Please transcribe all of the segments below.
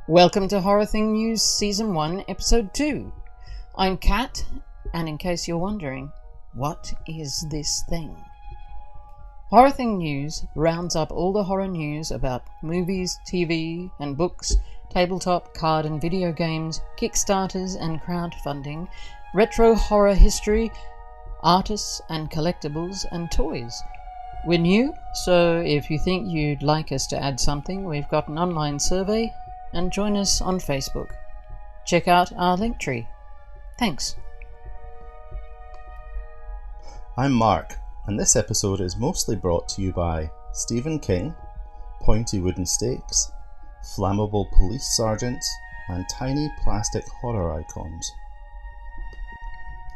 Welcome to Horror Thing News Season 1, Episode 2. I'm Kat, and in case you're wondering, what is this thing? Horror Thing News rounds up all the horror news about movies, TV and books, tabletop, card and video games, Kickstarters and crowdfunding, retro horror history, artists and collectibles and toys. We're new, so if you think you'd like us to add something, we've got an online survey, and join us on Facebook. Check out our link tree. Thanks. I'm Mark, and this episode is mostly brought to you by Stephen King, pointy wooden stakes, flammable police sergeants, and tiny plastic horror icons.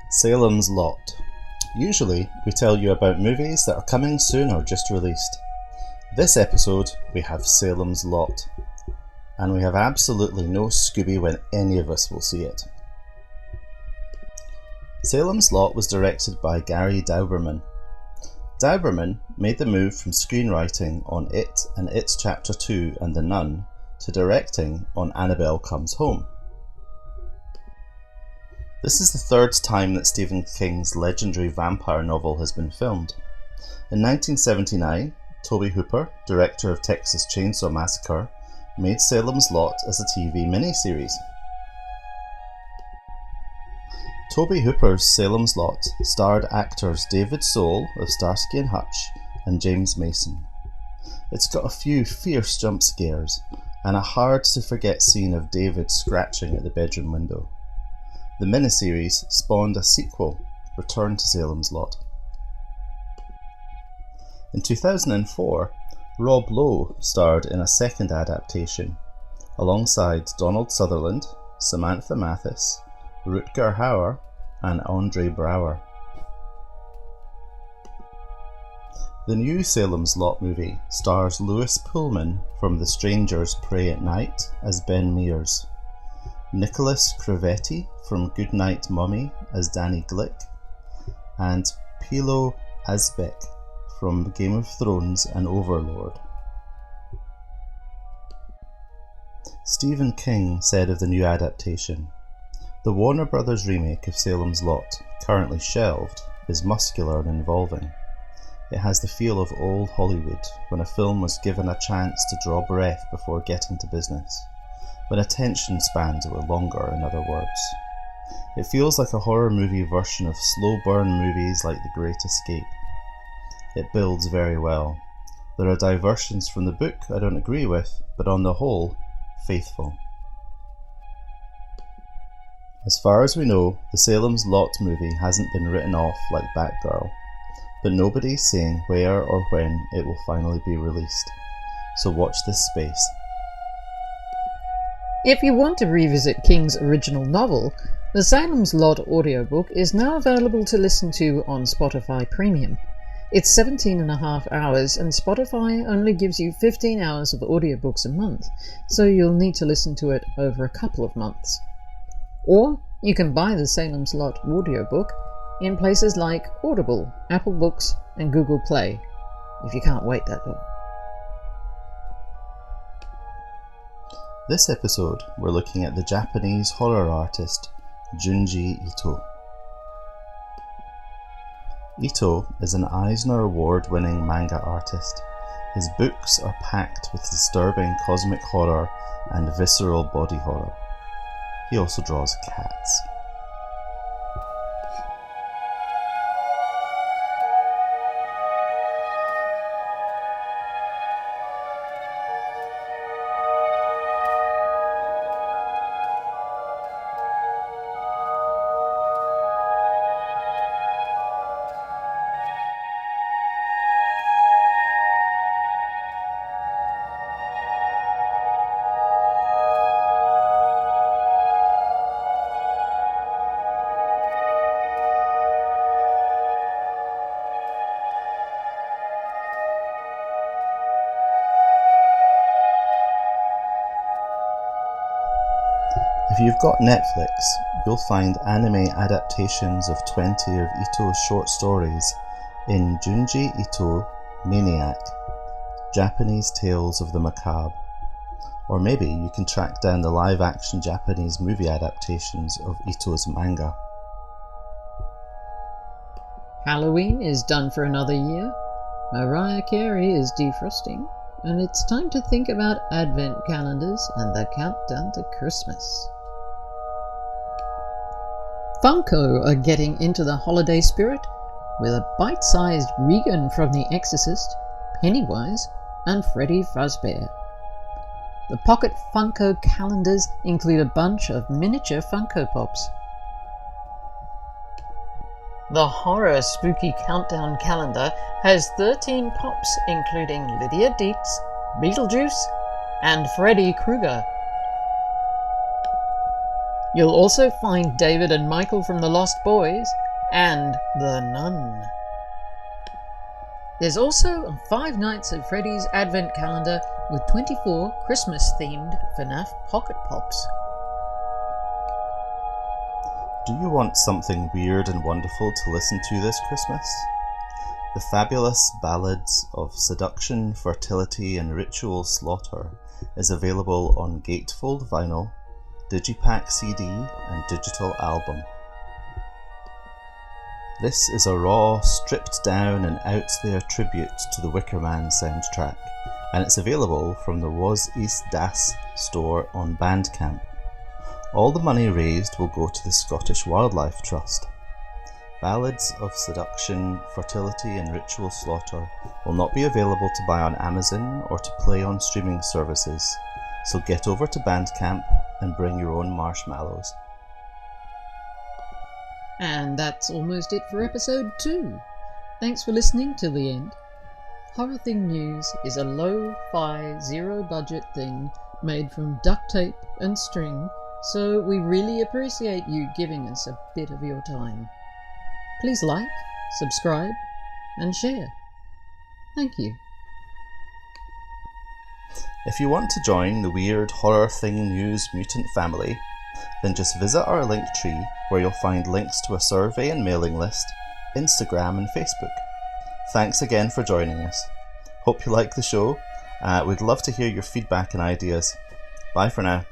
Salem's Lot. Usually, we tell you about movies that are coming soon or just released. This episode, we have Salem's Lot. And we have absolutely no Scooby when any of us will see it. Salem's Lot was directed by Gary Dauberman. Dauberman made the move from screenwriting on It and It Chapter 2 and The Nun to directing on Annabelle Comes Home. This is the third time that Stephen King's legendary vampire novel has been filmed. In 1979, Tobe Hooper, director of Texas Chainsaw Massacre, made Salem's Lot as a TV miniseries. Tobe Hooper's Salem's Lot starred actors David Soul of Starsky and Hutch and James Mason. It's got a few fierce jump scares and a hard to forget scene of David scratching at the bedroom window. The miniseries spawned a sequel, Return to Salem's Lot. In 2004, Rob Lowe starred in a second adaptation, alongside Donald Sutherland, Samantha Mathis, Rutger Hauer, and Andre Braugher. The new Salem's Lot movie stars Lewis Pullman from The Strangers Pray at Night as Ben Mears, Nicholas Crevetti from Goodnight Mummy as Danny Glick, and Pilo Asbeck from Game of Thrones and Overlord. Stephen King said of the new adaptation, "The Warner Brothers remake of Salem's Lot, currently shelved, is muscular and involving. It has the feel of old Hollywood, when a film was given a chance to draw breath before getting to business, when attention spans were longer, in other words. It feels like a horror movie version of slow burn movies like The Great Escape. It builds very well. There are diversions from the book I don't agree with, but on the whole, faithful." As far as we know, the Salem's Lot movie hasn't been written off like Batgirl, but nobody's saying where or when it will finally be released. So watch this space. If you want to revisit King's original novel, the Salem's Lot audiobook is now available to listen to on Spotify Premium. It's 17.5 hours, and Spotify only gives you 15 hours of audiobooks a month, so you'll need to listen to it over a couple of months. Or you can buy the Salem's Lot audiobook in places like Audible, Apple Books, and Google Play, if you can't wait that long. This episode, we're looking at the Japanese horror artist Junji Ito. Ito is an Eisner Award-winning manga artist. His books are packed with disturbing cosmic horror and visceral body horror. He also draws cats. If you've got Netflix, you'll find anime adaptations of 20 of Ito's short stories in Junji Ito Maniac, Japanese Tales of the Macabre. Or maybe you can track down the live-action Japanese movie adaptations of Ito's manga. Halloween is done for another year, Mariah Carey is defrosting, and it's time to think about advent calendars and the countdown to Christmas. Funko are getting into the holiday spirit with a bite-sized Regan from The Exorcist, Pennywise, and Freddy Fazbear. The Pocket Funko calendars include a bunch of miniature Funko Pops. The Horror Spooky Countdown calendar has 13 pops including Lydia Deetz, Beetlejuice, and Freddy Krueger. You'll also find David and Michael from The Lost Boys and The Nun. There's also a 5 Nights at Freddy's Advent calendar with 24 Christmas-themed FNAF Pocket Pops. Do you want something weird and wonderful to listen to this Christmas? The fabulous Ballads of Seduction, Fertility and Ritual Slaughter is available on gatefold vinyl, digipack CD and digital album. This is a raw, stripped down and out there tribute to the Wicker Man soundtrack, and it's available from the Was Ist Das store on Bandcamp. All the money raised will go to the Scottish Wildlife Trust. Ballads of Seduction, Fertility and Ritual Slaughter will not be available to buy on Amazon or to play on streaming services, so get over to Bandcamp and bring your own marshmallows. And that's almost it for episode 2. Thanks for listening till the end. Horror Thing News is a lo-fi, zero-budget thing made from duct tape and string, so we really appreciate you giving us a bit of your time. Please like, subscribe, and share. Thank you. If you want to join the weird Horror Thing News mutant family, then just visit our Linktree where you'll find links to a survey and mailing list, Instagram and Facebook. Thanks again for joining us. Hope you like the show. We'd love to hear your feedback and ideas. Bye for now.